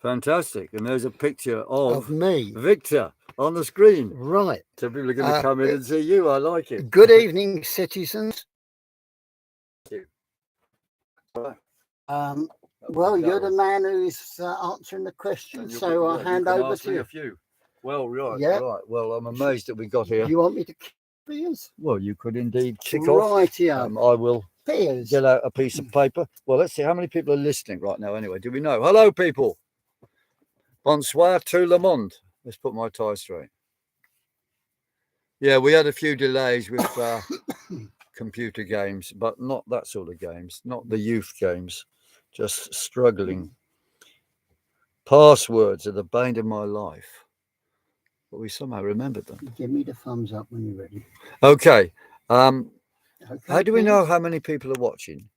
Fantastic. And there's a picture of me. Victor on the screen. Right. So people are going to come in and see you. I like it. Good evening, citizens. Well, you're the man who's answering the questions, so I'll hand over to you. A few. Well, right, Yep. right. Well, I'm amazed that we got here. Do you want me to kick Piers? Well, you could indeed kick off. Right, yeah. I will Piers. get out a piece of paper. Well, let's see how many people are listening right now. Anyway, do we know? Hello, people. Bonsoir, tout le monde. Let's put my tie straight. Yeah, we had a few delays with computer games, but not that sort of games, not the youth games, just struggling. Passwords are the bane of my life, but we somehow remembered them. Give me the thumbs up when you're ready. Okay. Okay, how do we know how many people are watching?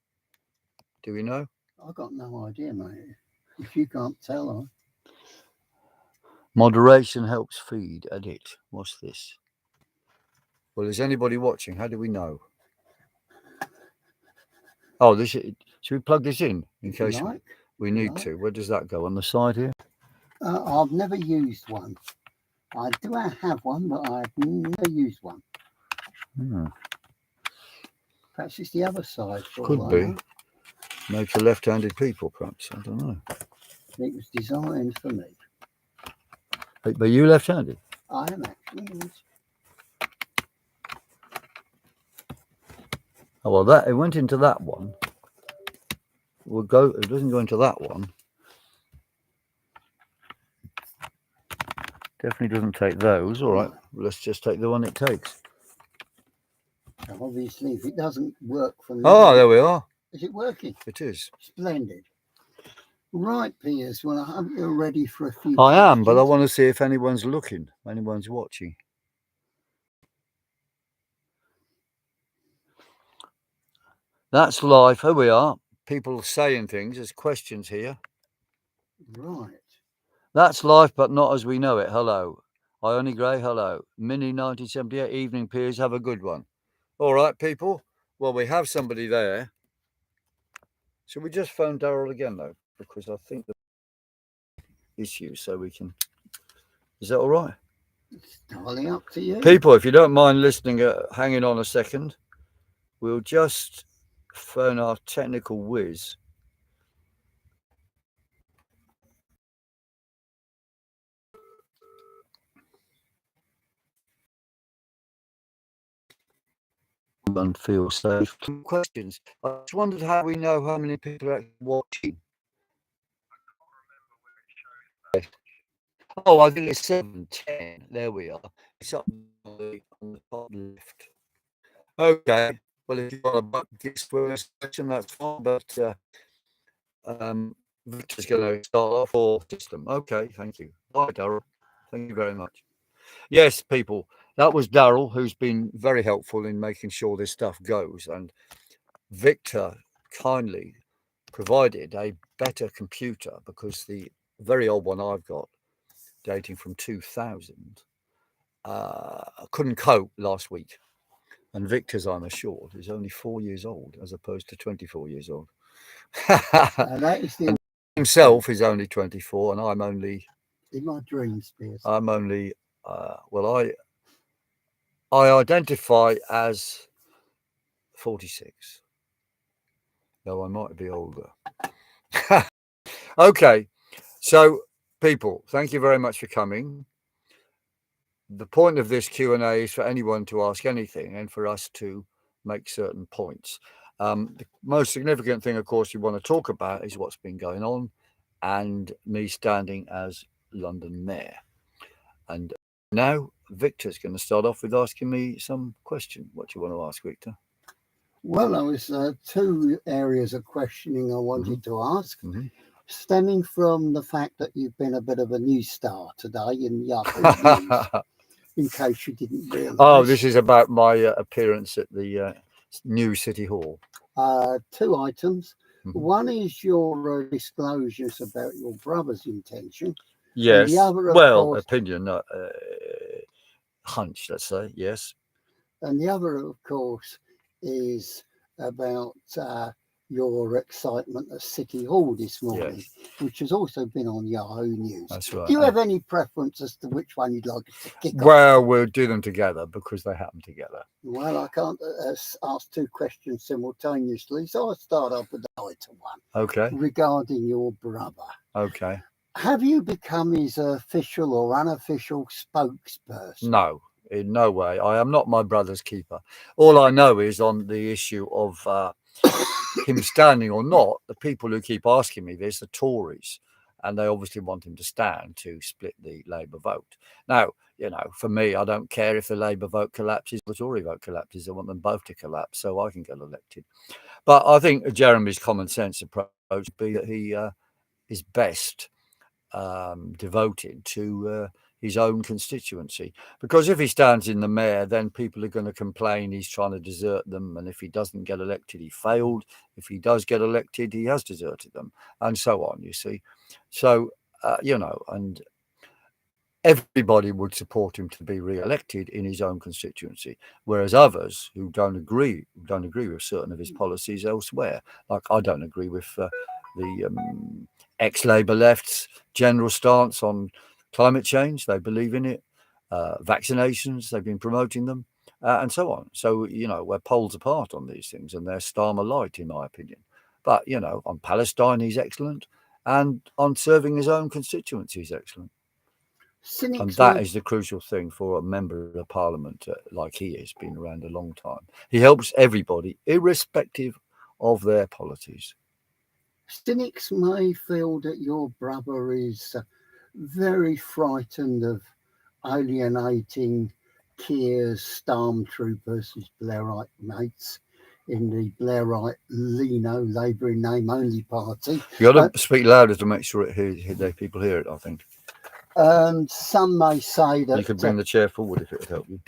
Do we know? I've got no idea, mate. If you can't tell, Moderation helps feed. Edit. What's this? Well, is anybody watching? How do we know? Oh, this. Should we plug this in case we need to? Where does that go? On the side here? I've never used one. I do have one, but I've never used one. Perhaps it's the other side. Could be. Made for left-handed people, perhaps. I don't know. It was designed for me. But you left-handed? I am actually. Yes. Oh well, that it went into that one. We'll go. It doesn't go into that one. Definitely doesn't take those. All right, let's just take the one it takes. Obviously, if it doesn't work for me. Oh, there we are. Is it working? It is. Splendid. Right, Piers. Well, I hope you're ready for a few. I am, but I want to see if anyone's looking, anyone's watching. That's live. Here we are. People saying things. There's questions here. Right. That's life, but not as we know it. Hello. Ione Gray, hello. Mini 1978, evening, Piers. Have a good one. All right, people. Well, we have somebody there. Should we just phone Daryl again, though? Because I think the issue, so we can. Is that all right? It's entirely up to you. People, if you don't mind listening, hanging on a second, we'll just phone our technical whiz. And feel safe. Questions. I just wondered how we know how many people are actually watching. Oh, I think it's 7:10. There we are. It's up on the top left. Okay. Well, if you want to guess first question, that's fine. But Victor's going to start off for system. Okay, thank you. Bye, Daryl. Thank you very much. Yes, people. That was Daryl, who's been very helpful in making sure this stuff goes. And Victor kindly provided a better computer because the very old one I've got, dating from 2000, couldn't cope last week. And Victor's, I'm assured, is only 4 years old as opposed to 24 years old. And himself is only 24, and I'm only. In my dreams, Piers. I'm only. I identify as 46. Though I might be older. Okay, so people, thank you very much for coming. The point of this Q&A is for anyone to ask anything and for us to make certain points. The most significant thing, of course, you want to talk about is what's been going on and me standing as London Mayor. And now Victor's going to start off with asking me some question. What do you want to ask, Victor? Well, there was two areas of questioning I wanted to ask. Stemming from the fact that you've been a bit of a news star today in Yahoo News, in case you didn't realise. Oh, this is about my appearance at the new City Hall. Two items. One is your disclosures about your brother's intention. Yes. And the other, course, opinion, hunch, let's say. Yes. And the other, of course, is about your excitement at City Hall this morning, Yes, which has also been on Yahoo News. that's Do right. you have any preference as to which one you'd like us to kick off? Well, we'll do them together because they happen together. Well, I can't ask two questions simultaneously, so I'll start off with the lighter one Okay. regarding your brother. Okay. Have you become his official or unofficial spokesperson? No, in no way. I am not my brother's keeper. All I know is on the issue of him standing or not, the people who keep asking me this are Tories, and they obviously want him to stand to split the Labour vote. Now, for me, I don't care if the Labour vote collapses or the Tory vote collapses. I want them both to collapse so I can get elected. But I think Jeremy's common sense approach would be that he is best devoted to his own constituency. Because if he stands in the mayor, then people are going to complain he's trying to desert them. And if he doesn't get elected, he failed. If he does get elected, he has deserted them, and so on, you see. So, and everybody would support him to be re-elected in his own constituency, whereas others who don't agree with certain of his policies elsewhere, like I don't agree with the ex-Labour left's general stance on climate change. They believe in it. Vaccinations, they've been promoting them, and so on. So we're poles apart on these things, and they're Starmer light, in my opinion. But on Palestine, he's excellent, and on serving his own constituency, he's excellent. And that is the crucial thing for a member of parliament like he has been around a long time. He helps everybody, irrespective of their policies. Cynics may feel that your brother is very frightened of alienating Piers stormtroopers, his Blairite mates, in the Blairite Lino Labour in name only party. You got to speak louder to make sure people hear it, I think. Some may say that you could bring the chair forward if it would help you.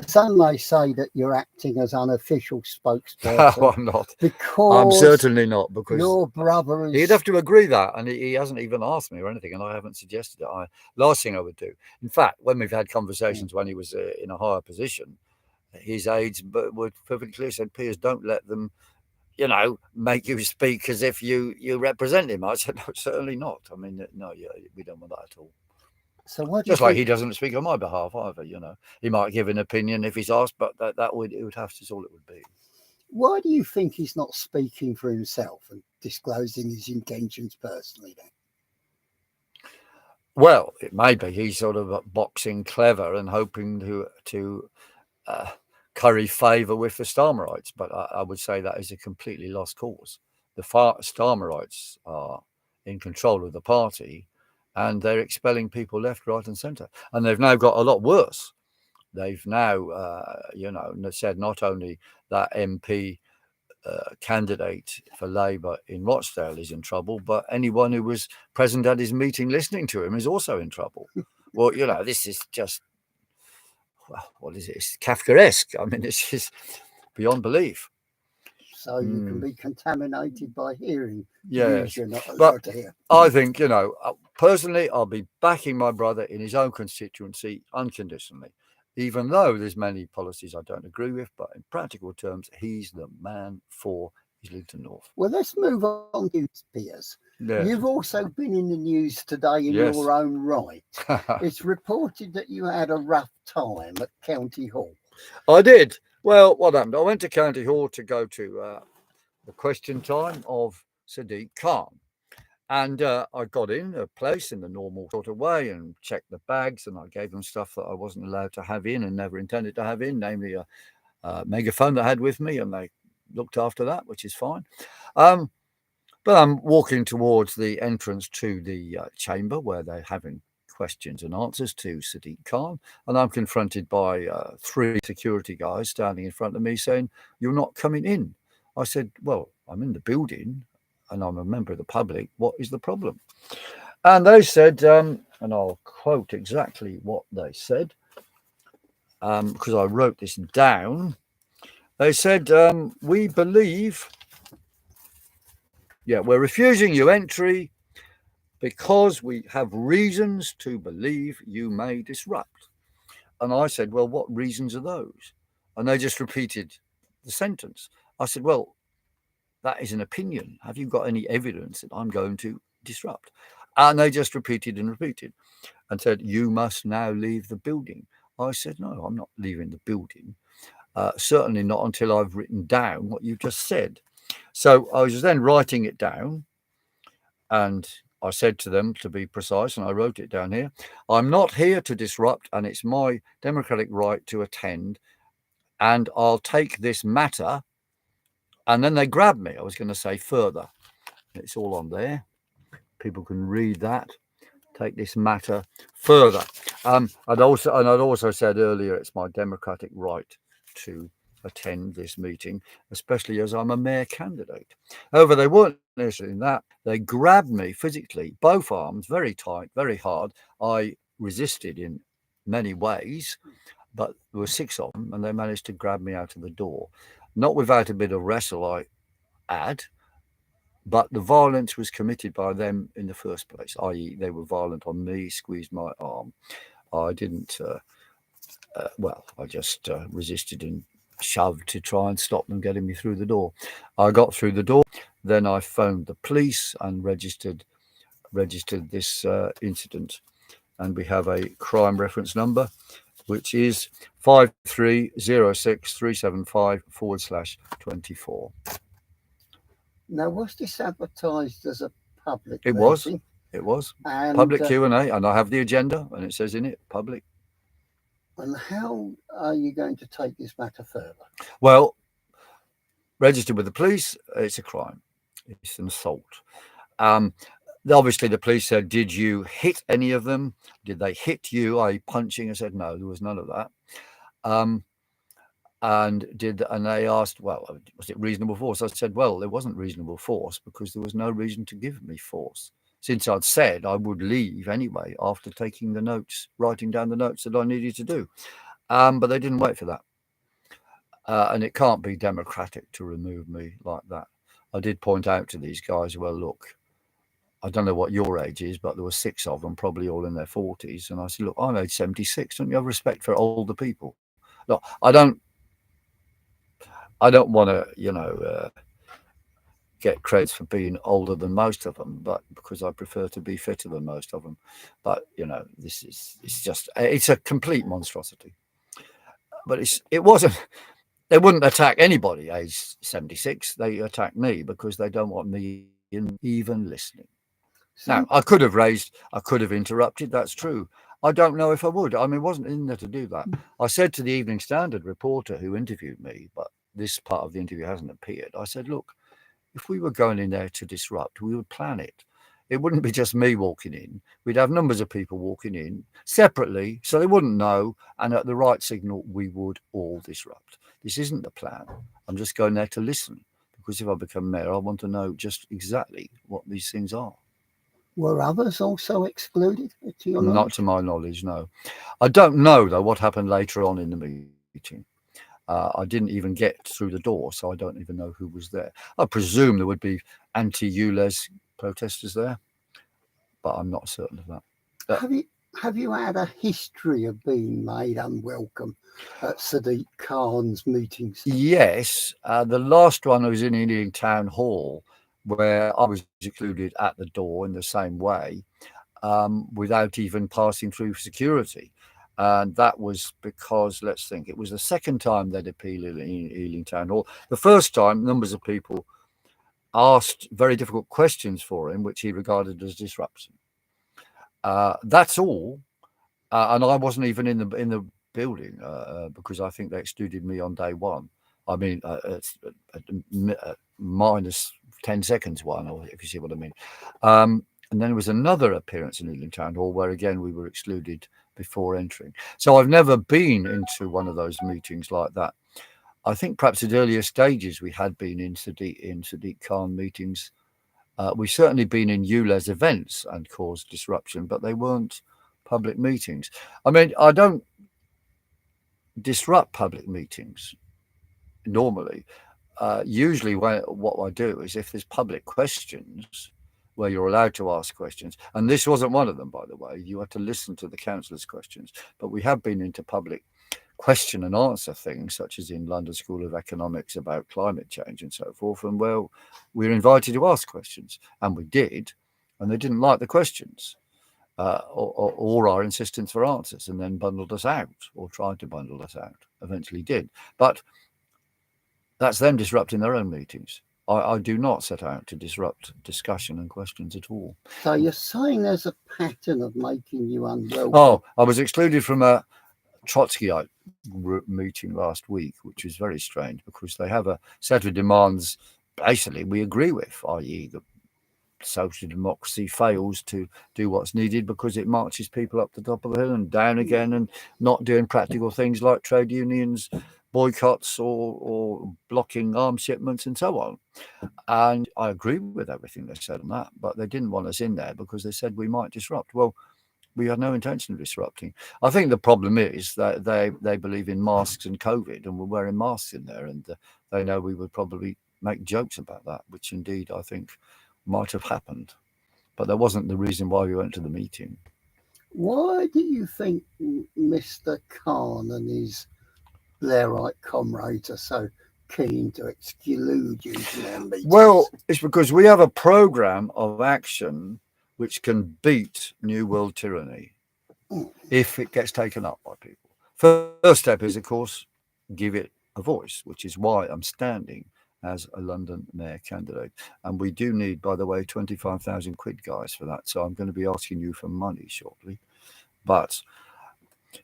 Some may say that you're acting as unofficial spokesperson. No, I'm not. Because I'm certainly not, because your brother is... He'd have to agree that, and he hasn't even asked me or anything, and I haven't suggested it. Last thing I would do, in fact, when we've had conversations when he was in a higher position, his aides would perfectly clearly said, Piers, don't let them, make you speak as if you represent him. I said, no, certainly not. I mean, no, we don't want that at all. So what? Just like he doesn't speak on my behalf either. He might give an opinion if he's asked, but it would have to. All it would be. Why do you think he's not speaking for himself and disclosing his intentions personally then? Well, it may be he's sort of boxing clever and hoping to curry favour with the Starmerites, but I would say that is a completely lost cause. The Starmerites are in control of the party, and they're expelling people left, right, and centre. And they've now got a lot worse. They've now, said not only that MP candidate for Labour in Rochdale is in trouble, but anyone who was present at his meeting listening to him is also in trouble. Well, this is just, what is it? It's Kafkaesque. I mean, it's just beyond belief. So you can be contaminated by hearing. Yes, but I think, personally, I'll be backing my brother in his own constituency unconditionally, even though there's many policies I don't agree with, but in practical terms, he's the man for Islington North. Well, let's move on to Piers. Yes. You've also been in the news today in your own right. It's reported that you had a rough time at County Hall. I did. Well, what happened? I went to County Hall to go to the question time of Sadiq Khan. And I got in a place in the normal sort of way and checked the bags, and I gave them stuff that I wasn't allowed to have in and never intended to have in, namely a megaphone that I had with me, and they looked after that, which is fine. But I'm walking towards the entrance to the chamber where they're having questions and answers to Sadiq Khan, and I'm confronted by 3 security guys standing in front of me saying, "You're not coming in." I said, "Well, I'm in the building and I'm a member of the public. What is the problem?" And they said, and I'll quote exactly what they said, because I wrote this down. They said, "We believe, we're refusing you entry because we have reasons to believe you may disrupt." And I said, "Well, what reasons are those?" And they just repeated the sentence. I said, "Well, that is an opinion. Have you got any evidence that I'm going to disrupt? And they just repeated and repeated and said, you must now leave the building. I said, no, I'm not leaving the building. Certainly not until I've written down what you just said. So I was then writing it down, and I said to them, to be precise, and I wrote it down here, I'm not here to disrupt, and it's my democratic right to attend, and I'll take this matter. And then they grabbed me. I was going to say further. It's all on there. People can read that. Take this matter further. I'd also said earlier, it's my democratic right to attend this meeting, especially as I'm a mayor candidate. However, they weren't interested in that. They grabbed me physically, both arms, very tight, very hard. I resisted in many ways, but there were 6 of them, and they managed to grab me out of the door. Not without a bit of wrestle, I add, but the violence was committed by them in the first place, i.e., they were violent on me, squeezed my arm. I didn't, I just resisted and shoved to try and stop them getting me through the door. I got through the door, then I phoned the police and registered this incident. And we have a crime reference number, which is 5306375/24. Now, was this advertised as a public It meeting? was And, public Q&A, and I have the agenda, and it says in it public. And how are you going to take this matter further? Well, registered with the police, it's a crime. It's an assault. Obviously, the police said, did you hit any of them? Did they hit you? Are you punching? I said, no, there was none of that. And they asked, well, was it reasonable force? I said, well, there wasn't reasonable force because there was no reason to give me force, since I'd said I would leave anyway after taking the notes, writing down the notes that I needed to do. But they didn't wait for that. And it can't be democratic to remove me like that. I did point out to these guys, well, look, I don't know what your age is, but there were 6 of them, probably all in their 40s. And I said, look, I'm age 76. Don't you have respect for older people? Look, I don't want to, get credits for being older than most of them, but because I prefer to be fitter than most of them. But it's a complete monstrosity. But it wasn't. They wouldn't attack anybody age 76. They attack me because they don't want me even listening. Now, I could have interrupted. That's true. I don't know if I would. I mean, I wasn't in there to do that. I said to the Evening Standard reporter who interviewed me, but this part of the interview hasn't appeared. I said, look, if we were going in there to disrupt, we would plan it. It wouldn't be just me walking in. We'd have numbers of people walking in separately, so they wouldn't know. And at the right signal, we would all disrupt. This isn't the plan. I'm just going there to listen, because if I become mayor, I want to know just exactly what these things are. Were others also excluded, to your knowledge? Not to my knowledge, no. I don't know, though, what happened later on in the meeting. I didn't even get through the door, so I don't even know who was there. I presume there would be anti-ULEZ protesters there, but I'm not certain of that. Have you had a history of being made unwelcome at Sadiq Khan's meetings? Yes. The last one was in Ealing Town Hall, where I was included at the door in the same way, without even passing through security. And that was because, let's think, it was the second time they'd appealed in Ealing Town Hall. The first time, numbers of people asked very difficult questions for him, which he regarded as disruption. That's all. And I wasn't even in the building because I think they excluded me on day one. I mean, it's minus 10 seconds one, or if you see what I mean. And then there was another appearance in Ealing Town Hall where, again, we were excluded before entering. So I've never been into one of those meetings like that. I think perhaps at earlier stages we had been in Sadiq Khan meetings. We've certainly been in ULEZ events and caused disruption, but they weren't public meetings. I mean, I don't disrupt public meetings normally. Usually what I do is, if there's public questions where you're allowed to ask questions, and this wasn't one of them, by the way, you had to listen to the councillors' questions, but we have been into public question and answer things, such as in London School of Economics about climate change and so forth. And well, we were invited to ask questions, and we did, and they didn't like the questions. Or our insistence for answers, and then bundled us out, or tried to bundle us out. Eventually did. But that's them disrupting their own meetings. I do not set out to disrupt discussion and questions at all. So you're saying there's a pattern of making you unwelcome? Oh, I was excluded from a Trotskyite meeting last week, which was very strange because they have a set of demands basically we agree with, i.e., that social democracy fails to do what's needed because it marches people up the top of the hill and down again, and not doing practical things like trade unions, boycotts, or blocking arms shipments and so on. And I agree with everything they said on that, but they didn't want us in there because they said we might disrupt. Well, we had no intention of disrupting. I think the problem is that they believe in masks and COVID, and we're wearing masks in there, and they know we would probably make jokes about that, which indeed I think might have happened. But that wasn't the reason why we went to the meeting. Why do you think Mr. Khan and his Blairite comrades are so keen to exclude you from their meetings? Well, it's because we have a program of action which can beat New World tyranny if it gets taken up by people. First step is, of course, give it a voice, which is why I'm standing as a London mayor candidate. And we do need, by the way, 25,000 quid, guys, for that. So I'm going to be asking you for money shortly. But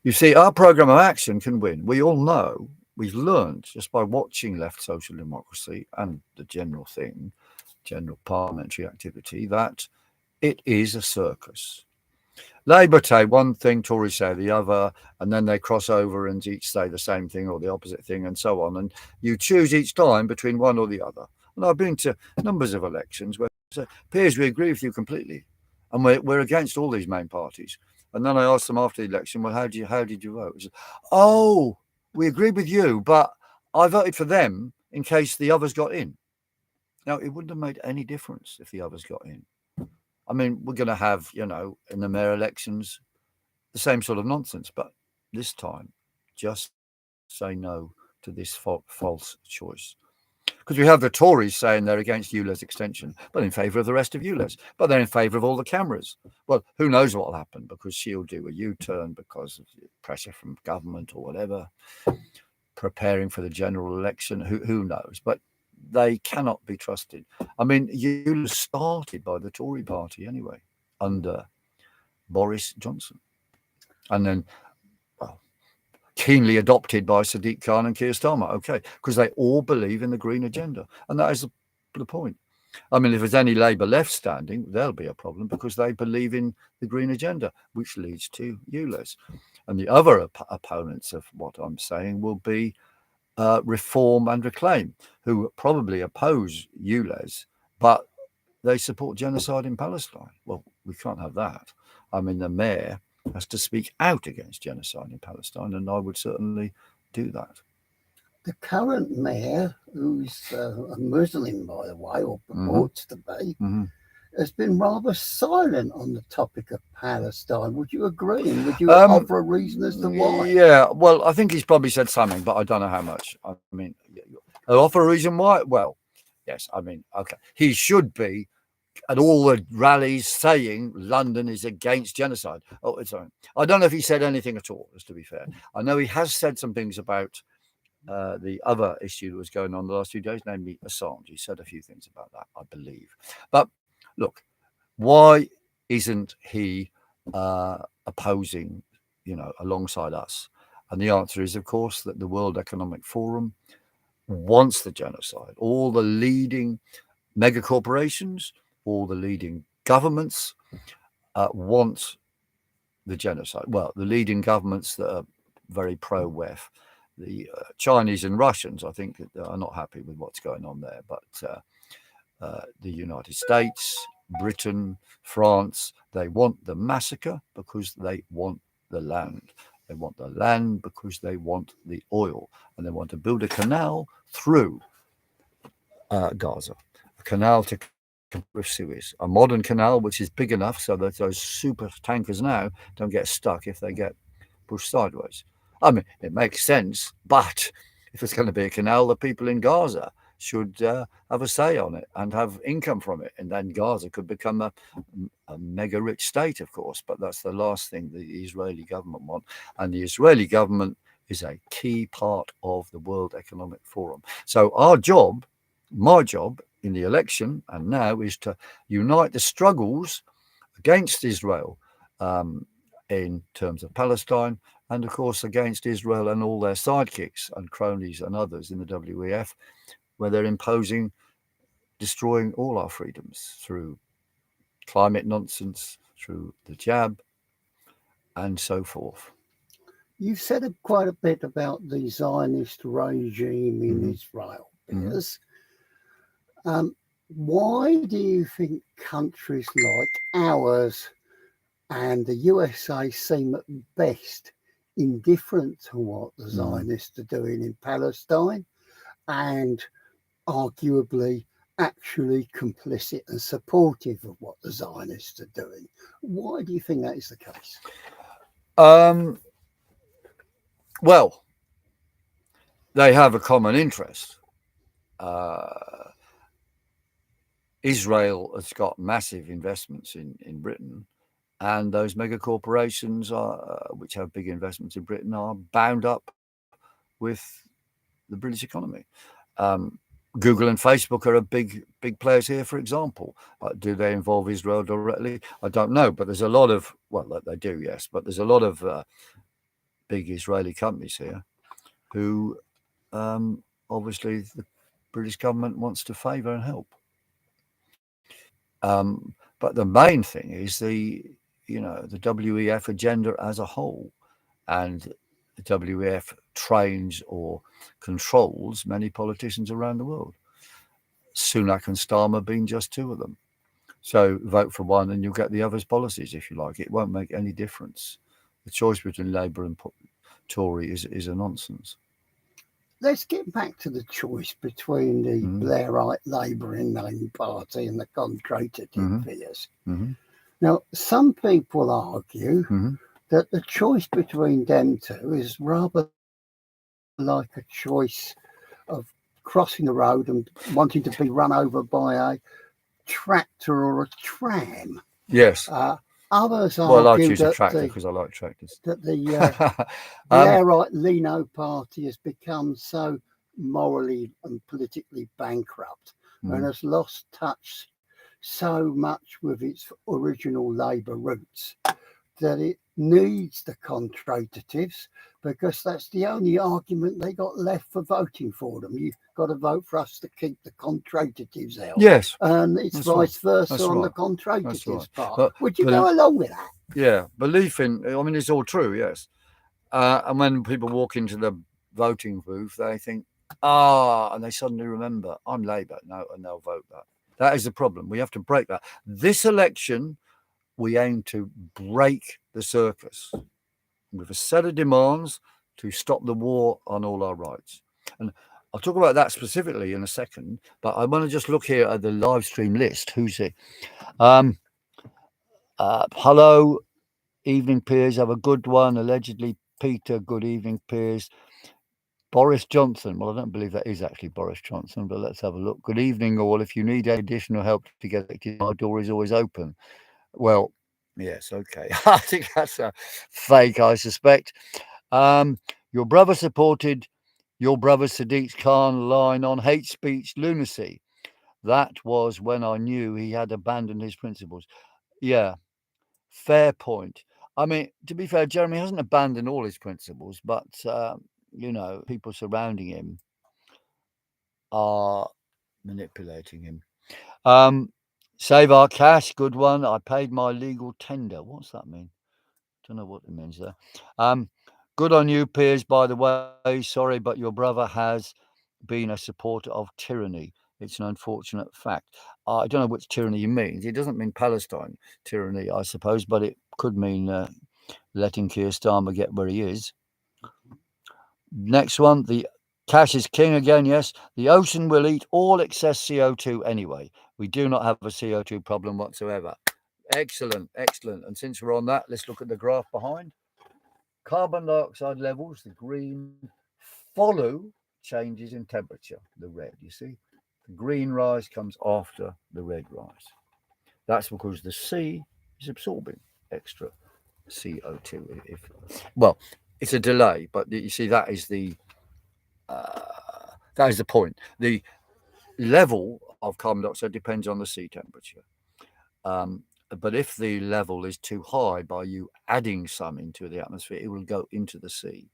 you see, our program of action can win. We all know, we've learned just by watching left social democracy and the general thing, general parliamentary activity, that it is a circus. Labour say one thing, Tories say the other, and then they cross over and each say the same thing or the opposite thing and so on. And you choose each time between one or the other. And I've been to numbers of elections where say, Piers, we agree with you completely. And we're against all these main parties. And then I asked them after the election, well, how did you vote? Said, oh, we agreed with you, but I voted for them in case the others got in. Now, it wouldn't have made any difference if the others got in. I mean, we're going to have, in the mayor elections, the same sort of nonsense. But this time, just say no to this false choice. Because we have the Tories saying they're against ULEZ extension, but in favour of the rest of ULEZ. But they're in favour of all the cameras. Well, who knows what will happen, because she'll do a U-turn because of pressure from government or whatever, preparing for the general election. Who knows? But they cannot be trusted. I mean, ULEZ started by the Tory party anyway, under Boris Johnson. And then, well, keenly adopted by Sadiq Khan and Keir Starmer. Okay, because they all believe in the green agenda. And that is the point. I mean, if there's any Labour left standing, there'll be a problem because they believe in the green agenda, which leads to ULEZ. And the other opponents of what I'm saying will be Reform and Reclaim, who probably oppose ULEZ, but they support genocide in Palestine. Well, we can't have that. I mean, the mayor has to speak out against genocide in Palestine, and I would certainly do that. The current mayor, who's a Muslim, by the way, or purports to be, has been rather silent on the topic of Palestine. Would you agree? And would you offer a reason as to why? Yeah, well, I think he's probably said something, but I don't know how much. I mean, I'll offer a reason why. Well, yes, I mean, okay. He should be at all the rallies saying London is against genocide. Oh, I don't know if he said anything at all, just to be fair. I know he has said some things about the other issue that was going on the last few days, namely Assange. He said a few things about that, I believe. But look, why isn't he opposing, alongside us? And the answer is, of course, that the World Economic Forum wants the genocide. All the leading mega corporations, all the leading governments want the genocide. Well, the leading governments that are very pro-WEF, the Chinese and Russians, I think, are not happy with what's going on there. But the United States, Britain, France, they want the massacre because they want the land. They want the land because they want the oil. And they want to build a canal through Gaza, a canal to with Suez, a modern canal which is big enough so that those super tankers now don't get stuck if they get pushed sideways. I mean, it makes sense, but if it's going to be a canal, the people in Gaza should have a say on it and have income from it. And then Gaza could become a mega rich state, of course. But that's the last thing the Israeli government want. And the Israeli government is a key part of the World Economic Forum. So our job, my job in the election and now, is to unite the struggles against Israel in terms of Palestine, and of course against Israel and all their sidekicks and cronies and others in the WEF, where they're imposing, destroying all our freedoms through climate nonsense, through the jab, and so forth. You've said quite a bit about the Zionist regime in Israel, Piers. Why do you think countries like ours and the USA seem at best indifferent to what the Zionists are doing in Palestine, and arguably actually complicit and supportive of what the Zionists are doing? Why do you think that is the case? Well, they have a common interest. Israel has got massive investments in Britain, and those mega corporations which have big investments in Britain are bound up with the British economy. Google and Facebook are big players here, for example. Do they involve Israel directly? I don't know, but there's a lot of, well, they do, yes, but there's a lot of big Israeli companies here who obviously the British government wants to favour and help. But the main thing is the WEF agenda as a whole, and the WEF trains or controls many politicians around the world. Sunak and Starmer being just two of them. So vote for one and you'll get the other's policies if you like. It won't make any difference. The choice between Labour and Tory is a nonsense. Let's get back to the choice between the Blairite Labour and Name Party and the contracted figures. Now, some people argue that the choice between them two is rather like a choice of crossing the road and wanting to be run over by a tractor or a tram. Yes. Others well, I argue choose a that tractor because I like tractors. that the Blairite Lino party has become so morally and politically bankrupt and has lost touch so much with its original Labour roots that it needs the contratatives, because that's the only argument they got left for voting for them. You've got to vote for us to keep the contratatives out. Yes. And it's vice versa That's on right. the contratatives part. But Would you go along with that? Yeah, belief in, I mean, it's all true, yes. And when people walk into the voting booth, they think, and they suddenly remember, I'm Labour. No, and they'll vote that. That is the problem. We have to break that. This election, we aim to break the circus with a set of demands to stop the war on all our rights. And I'll talk about that specifically in a second, but I want to just look here at the live stream list. Who's it? Hello, evening, Piers. Have a good one. Allegedly, Peter. Good evening, Piers. Boris Johnson. Well, I don't believe that is actually Boris Johnson, but let's have a look. Good evening, all. If you need additional help to get elected, my door is always open. Well, yes, okay. I think that's a fake, I suspect. Your brother supported your brother Sadiq Khan line on hate speech lunacy. That was when I knew he had abandoned his principles. Yeah, fair point. I mean, to be fair, Jeremy hasn't abandoned all his principles, but, people surrounding him are manipulating him. Save our cash, good one. I paid my legal tender. What's that mean? Don't know what it means there. Good on you, Piers, by the way. Sorry, but your brother has been a supporter of tyranny. It's an unfortunate fact. I don't know which tyranny he means. It doesn't mean Palestine tyranny, I suppose, but it could mean letting Keir Starmer get where he is. Next one, the cash is king again, yes. The ocean will eat all excess CO2 anyway. We do not have a CO2 problem whatsoever. Excellent, excellent. And since we're on that, let's look at the graph behind. Carbon dioxide levels, the green, follow changes in temperature, the red. You see, the green rise comes after the red rise. That's because the sea is absorbing extra CO2. If well, it's a delay, but you see that is the point. The level of carbon dioxide depends on the sea temperature. Um, but if the level is too high by you adding some into the atmosphere, it will go into the sea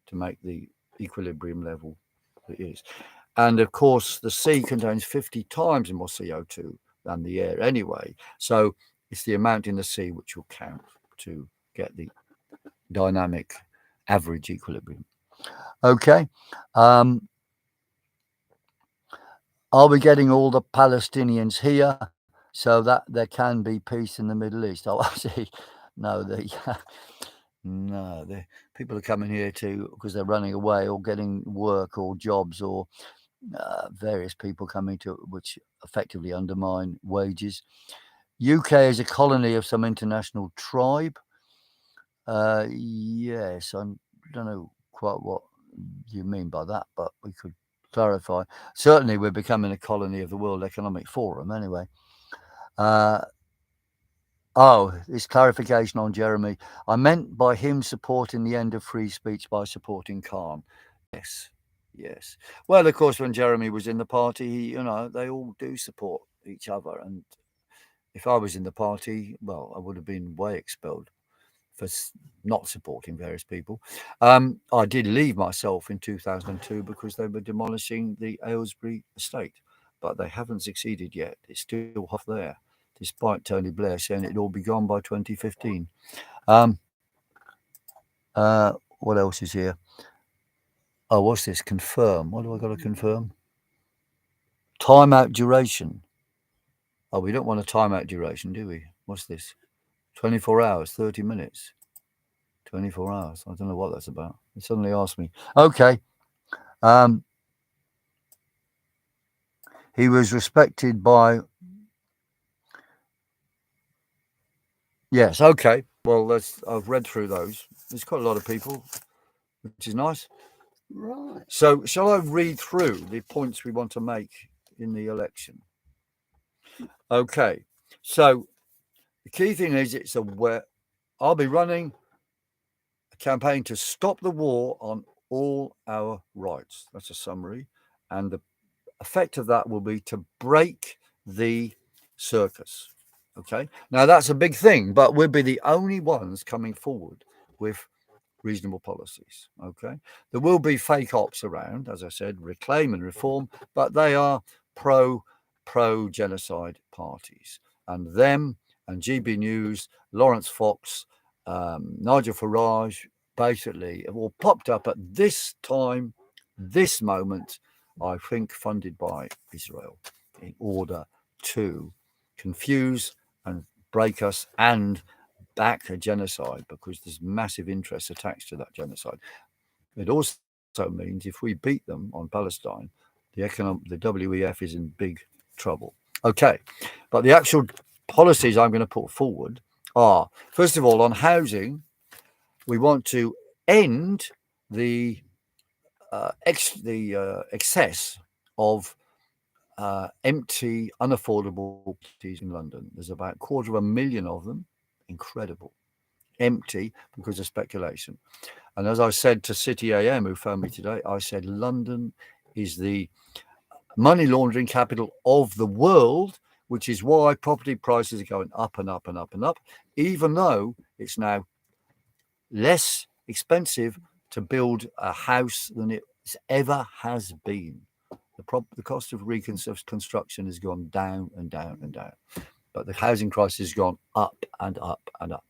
to make the equilibrium level it is. And of course, the sea contains 50 times more CO2 than the air anyway. So it's the amount in the sea which will count to get the dynamic average equilibrium. Okay. Um, are we getting all the Palestinians here so that there can be peace in the Middle East? Oh, I see. No, no, people are coming here because they're running away or getting work or jobs or various people coming to which effectively undermine wages. UK is a colony of some international tribe. Yes, I don't know quite what you mean by that, but we could clarify. Certainly, we're becoming a colony of the World Economic Forum anyway. Oh, this clarification on Jeremy. I meant by him supporting the end of free speech by supporting Khan. Yes, yes. Well, of course, when Jeremy was in the party, they all do support each other. And if I was in the party, well, I would have been way expelled for not supporting various people. I did leave myself in 2002 because they were demolishing the Aylesbury estate, but they haven't succeeded yet. It's still half there, despite Tony Blair saying it'd all be gone by 2015. What else is here? Oh, what's this? Confirm. What do I got to confirm? Timeout duration. Oh, we don't want a timeout duration, do we? What's this? 24 hours, 30 minutes. 24 hours. I don't know what that's about. It suddenly asked me. Okay. He was respected by. Yes. Okay. Well, I've read through those. There's quite a lot of people, which is nice. Right. So, shall I read through the points we want to make in the election? Okay. So, the key thing is I'll be running a campaign to stop the war on all our rights. That's a summary. And the effect of that will be to break the circus. Okay. Now, that's a big thing, but we'll be the only ones coming forward with reasonable policies. Okay. There will be fake ops around, as I said, Reclaim and Reform, but they are pro genocide parties. And them and GB News, Lawrence Fox, Nigel Farage, basically have all popped up at this time, this moment, I think funded by Israel in order to confuse and break us and back a genocide because there's massive interests attached to that genocide. It also means if we beat them on Palestine, the WEF is in big trouble. Okay, but the actual policies I'm going to put forward are, first of all, on housing, we want to end the excess of empty, unaffordable properties in London. There's about 250,000 of them. Incredible. Empty because of speculation. And as I said to City AM, who phoned me today, I said London is the money laundering capital of the world, which is why property prices are going up and up and up and up, even though it's now less expensive to build a house than it ever has been. The cost of reconstruction has gone down and down and down, but the housing crisis has gone up and up and up.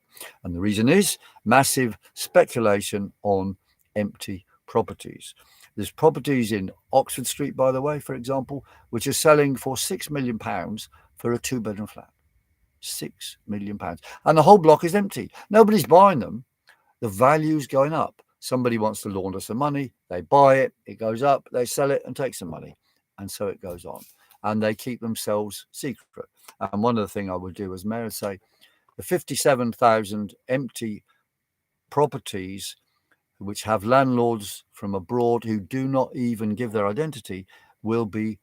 And the reason is massive speculation on empty properties. There's properties in Oxford Street, by the way, for example, which are selling for £6 million for a 2-bedroom flat. £6 million. And the whole block is empty. Nobody's buying them. The value's going up. Somebody wants to launder some money. They buy it. It goes up. They sell it and take some money. And so it goes on. And they keep themselves secret. And one of the things I would do as mayor is say, the 57,000 empty properties which have landlords from abroad who do not even give their identity will be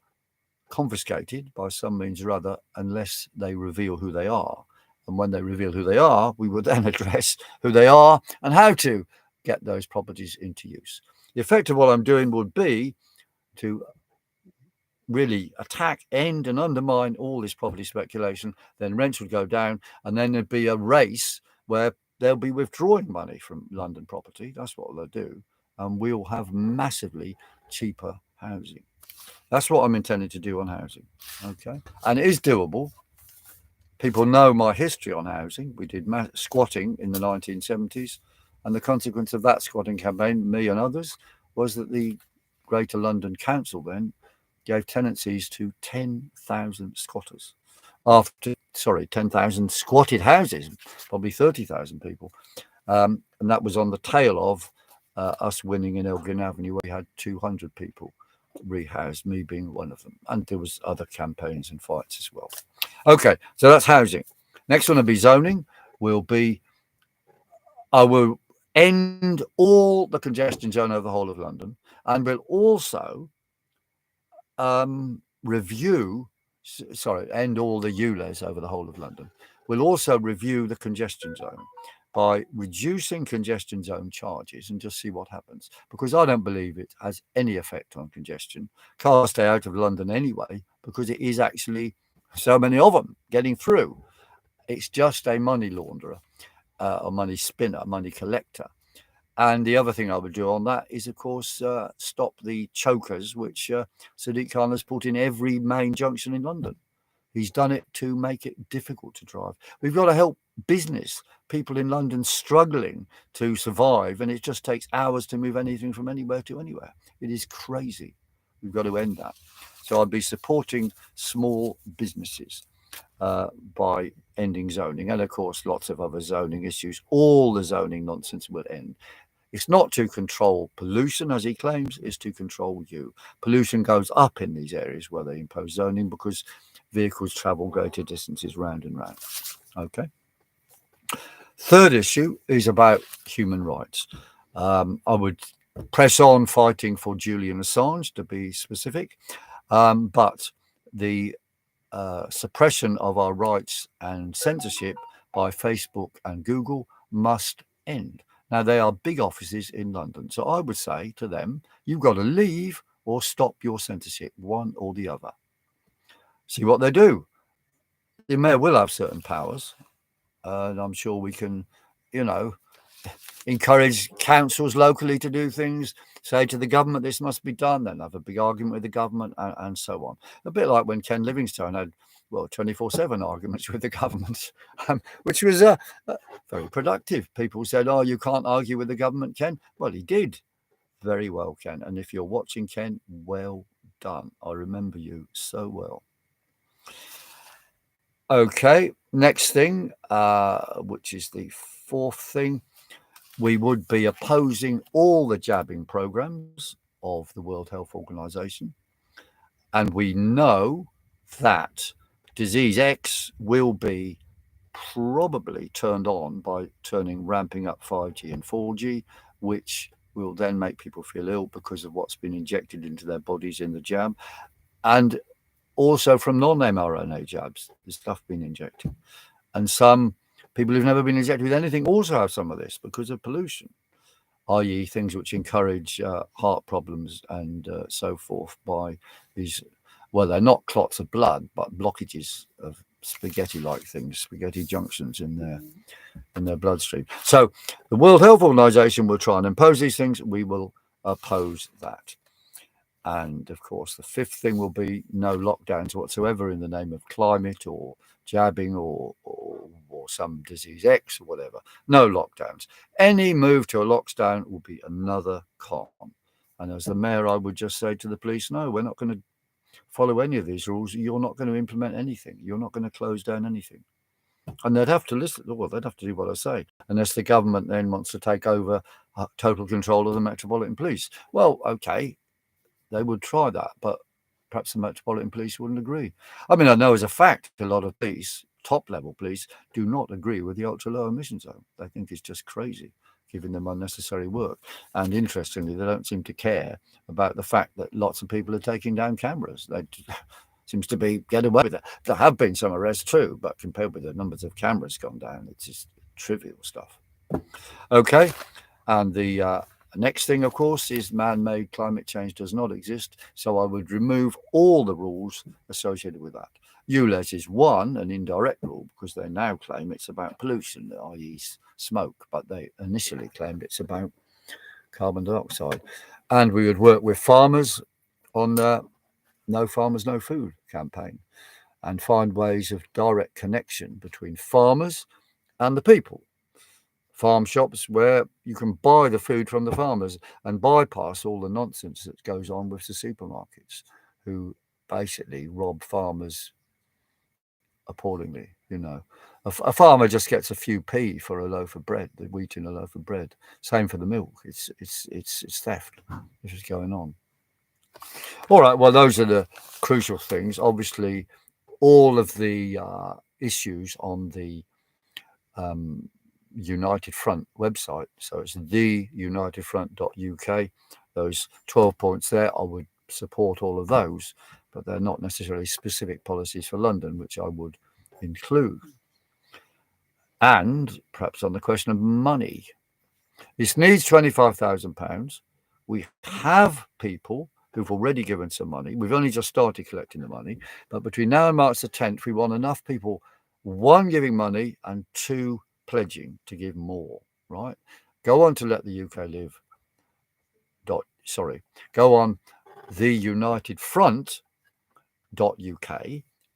confiscated by some means or other unless they reveal who they are. And when they reveal who they are, we will then address who they are and how to get those properties into use. The effect of what I'm doing would be to really attack, end, and undermine all this property speculation. Then rents would go down, and then there'd be a race where they'll be withdrawing money from London property. That's what they'll do. And we'll have massively cheaper housing. That's what I'm intending to do on housing. Okay. And it is doable. People know my history on housing. We did squatting in the 1970s. And the consequence of that squatting campaign, me and others, was that the Greater London Council then gave tenancies to 10,000 squatters. 10,000 squatted houses, probably 30,000 people. And that was on the tail of us winning in Elgin Avenue, where we had 200 people rehoused, me being one of them. And there was other campaigns and fights as well. Okay, so that's housing. Next one will be zoning. I will end all the congestion zone over the whole of London, and will also end all the ULEZ over the whole of London. We'll also review the congestion zone by reducing congestion zone charges and just see what happens, because I don't believe it has any effect on congestion. Cars stay out of London anyway because it is actually so many of them getting through. It's just a money launderer, a money spinner, money collector. And the other thing I would do on that is, of course, stop the chokers, which Sadiq Khan has put in every main junction in London. He's done it to make it difficult to drive. We've got to help business, people in London struggling to survive, and it just takes hours to move anything from anywhere to anywhere. It is crazy. We've got to end that. So I'd be supporting small businesses by ending zoning, and of course lots of other zoning issues. All the zoning nonsense will end. It's not to control pollution, as he claims, it's to control you. Pollution goes up in these areas where they impose zoning because vehicles travel greater distances round and round. Okay. Third issue is about human rights. I would press on fighting for Julian Assange, to be specific, but the suppression of our rights and censorship by Facebook and Google must end. Now, they are big offices in London, so I would say to them, you've got to leave or stop your censorship, one or the other. See what they do. The mayor will have certain powers, and I'm sure we can, encourage councils locally to do things, say to the government, this must be done, then have a big argument with the government, and so on. A bit like when Ken Livingstone had, 24/7 arguments with the government, which was very productive. People said, oh, you can't argue with the government, Ken. Well, he did very well, Ken. And if you're watching, Ken, well done. I remember you so well. Okay, next thing, which is the fourth thing, we would be opposing all the jabbing programs of the World Health Organization. And we know that disease X will be probably turned on by ramping up 5G and 4G, which will then make people feel ill because of what's been injected into their bodies in the jab. And also from non-mRNA jabs, the stuff being injected. And some people who've never been injected with anything also have some of this because of pollution, i.e. things which encourage heart problems and so forth by these, they're not clots of blood, but blockages of spaghetti-like things, spaghetti junctions in their bloodstream. So the World Health Organization will try and impose these things. We will oppose that. And of course, the fifth thing will be no lockdowns whatsoever in the name of climate or jabbing or some disease X or whatever. No lockdowns. Any move to a lockdown will be another con. And as the mayor, I would just say to the police, no, we're not going to follow any of these rules. You're not going to implement anything. You're not going to close down anything. And they'd have to listen. Well, they'd have to do what I say, unless the government then wants to take over total control of the Metropolitan Police. Well, okay, they would try that, but perhaps the Metropolitan Police wouldn't agree. I mean, I know as a fact a lot of police top level police do not agree with the ultra low emission zone. They think it's just crazy, giving them unnecessary work. And interestingly, they don't seem to care about the fact that lots of people are taking down cameras. They seems to be get away with it. There have been some arrests too, but compared with the numbers of cameras gone down, it's just trivial stuff. Okay, and the next thing, of course, is man-made climate change does not exist. So I would remove all the rules associated with that. ULEZ is one, an indirect rule, because they now claim it's about pollution, i.e. smoke, but they initially claimed it's about carbon dioxide. And we would work with farmers on the No Farmers, No Food campaign and find ways of direct connection between farmers and the people. Farm shops where you can buy the food from the farmers and bypass all the nonsense that goes on with the supermarkets who basically rob farmers appallingly. A farmer just gets a few p for a loaf of bread, the wheat in a loaf of bread. Same for the milk. It's theft. This is going on. All right, well, those are the crucial things. Obviously, all of the issues on the United Front website. So it's theunitedfront.uk. Those 12 points there, I would support all of those, but they're not necessarily specific policies for London, which I would include. And perhaps on the question of money, this needs £25,000. We have people who've already given some money. We've only just started collecting the money, but between now and March the 10th, we want enough people, one, giving money, and two, pledging to give more, right? Go on to let the UK live. Go on theunitedfront.uk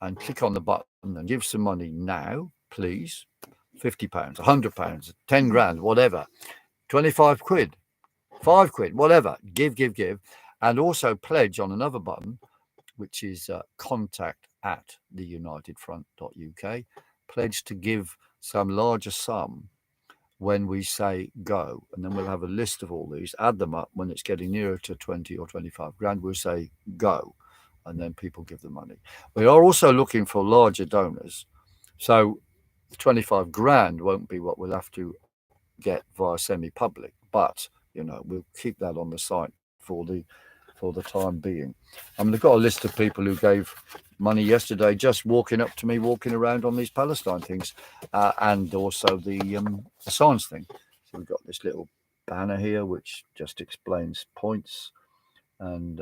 and click on the button and give some money now, please. £50, £100, 10 grand, whatever, 25 quid, 5 quid, whatever. Give. And also pledge on another button, which is contact at theunitedfront.uk. Pledge to give some larger sum when we say go. And then we'll have a list of all these, add them up. When it's getting nearer to 20 or 25 grand, we'll say go. And then people give the money. We are also looking for larger donors. So 25 grand won't be what we'll have to get via semi-public, but we'll keep that on the site for the time being. I mean, I've got a list of people who gave money yesterday, just walking up to me, walking around on these Palestine things, and also the science thing. So we've got this little banner here which just explains points, and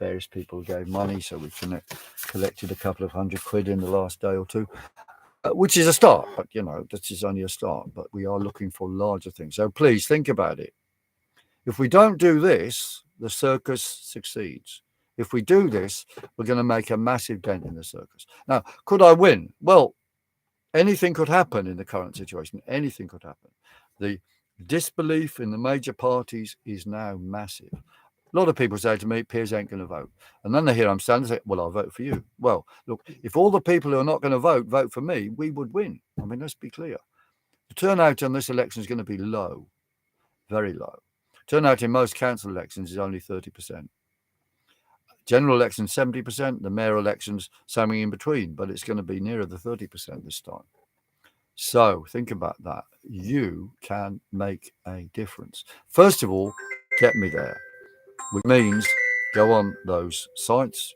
various people gave money, so we collected a couple of £100 in the last day or two. Which is a start, but this is only a start. But we are looking for larger things. So please think about it. If we don't do this, the circus succeeds. If we do this, we're going to make a massive dent in the circus. Now, could I win? Well, anything could happen in the current situation. Anything could happen. The disbelief in the major parties is now massive. A lot of people say to me, Piers ain't going to vote. And then they hear I'm standing and say, well, I'll vote for you. Well, look, if all the people who are not going to vote for me, we would win. I mean, let's be clear. The turnout on this election is going to be low, very low. Turnout in most council elections is only 30%. General elections, 70%. The mayor elections, something in between. But it's going to be nearer the 30% this time. So think about that. You can make a difference. First of all, get me there. Which means go on those sites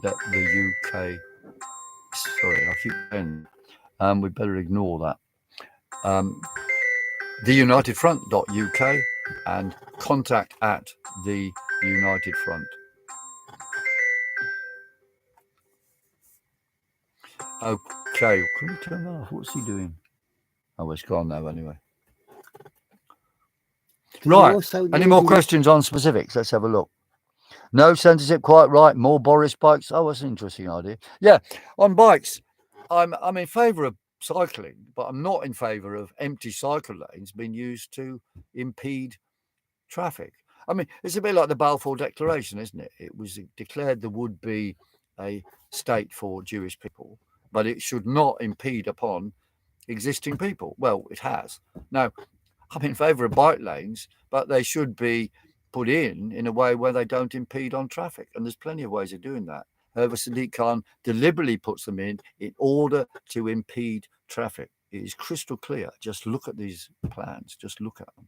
that the UK. Sorry, I keep saying. We better ignore that. Theunitedfront.uk and contact at the United Front. Okay, can we turn that off? What's he doing? Oh, it's gone now anyway. Right. Any more questions on specifics? Let's have a look. No censorship, quite right. More Boris bikes. Oh, that's an interesting idea. Yeah, on bikes, I'm in favour of cycling, but I'm not in favour of empty cycle lanes being used to impede traffic. I mean, it's a bit like the Balfour Declaration, isn't it? It was declared there would be a state for Jewish people, but it should not impede upon existing people. Well, it has. Now, I'm in favour of bike lanes, but they should be put in a way where they don't impede on traffic. And there's plenty of ways of doing that. However, Sadiq Khan deliberately puts them in order to impede traffic. It is crystal clear. Just look at these plans. Just look at them.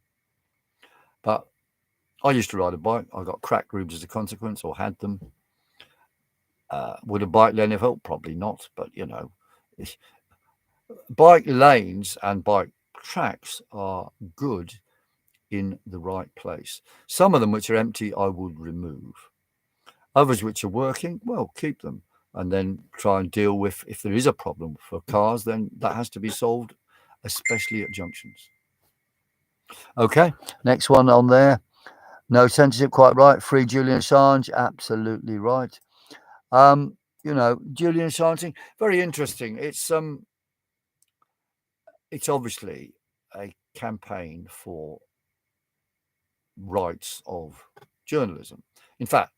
But I used to ride a bike. I got cracked ribs as a consequence, or had them. Would a bike lane have helped? Probably not. But, bike lanes and bike tracks are good in the right place. Some of them which are empty, I would remove. Others which are working, well, keep them. And then try and deal with, if there is a problem for cars, then that has to be solved, especially at junctions. Okay, next one on there. No censorship, quite right. Free Julian Assange, absolutely right. Julian Assange, very interesting. It's obviously a campaign for rights of journalism. In fact,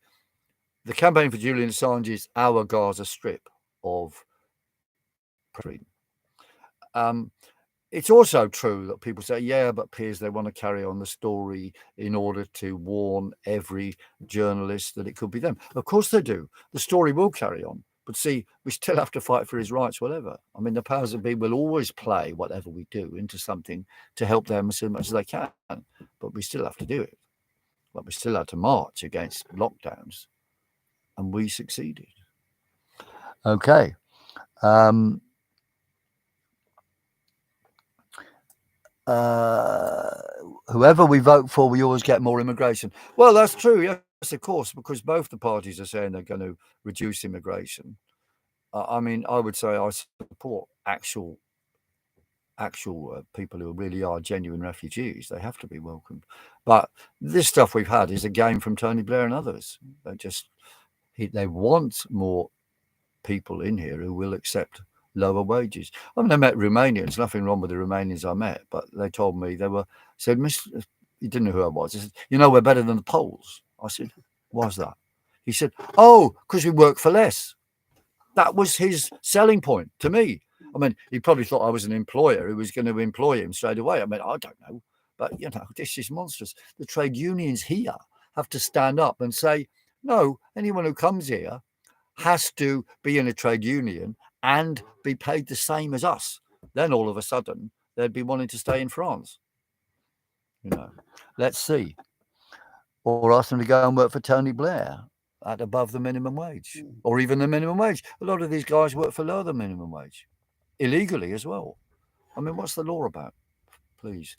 the campaign for Julian Assange is our Gaza Strip of freedom. It's also true that people say, yeah, but Piers, they want to carry on the story in order to warn every journalist that it could be them. Of course they do. The story will carry on. But see, we still have to fight for his rights, whatever. I mean, the powers that be will always play whatever we do into something to help them as much as they can. But we still have to do it. But we still had to march against lockdowns. And we succeeded. Okay. Whoever we vote for, we always get more immigration. Well, that's true. Yes, of course, because both the parties are saying they're going to reduce immigration. I mean, I would say I support actual people who really are genuine refugees. They have to be welcomed. But this stuff we've had is a game from Tony Blair and others. They want more people in here who will accept lower wages. I mean, I met Romanians. Nothing wrong with the Romanians I met, but they told me said, Mr. He didn't know who I was. He said, we're better than the Poles. I said, why's that? He said, oh, because we work for less. That was his selling point to me. I mean, he probably thought I was an employer who was going to employ him straight away. I mean, I don't know. But, this is monstrous. The trade unions here have to stand up and say, no, anyone who comes here has to be in a trade union and be paid the same as us. Then all of a sudden, they'd be wanting to stay in France. Let's see. Or ask them to go and work for Tony Blair at above the minimum wage, or even the minimum wage. A lot of these guys work for lower than minimum wage, illegally as well. I mean, what's the law about? Please.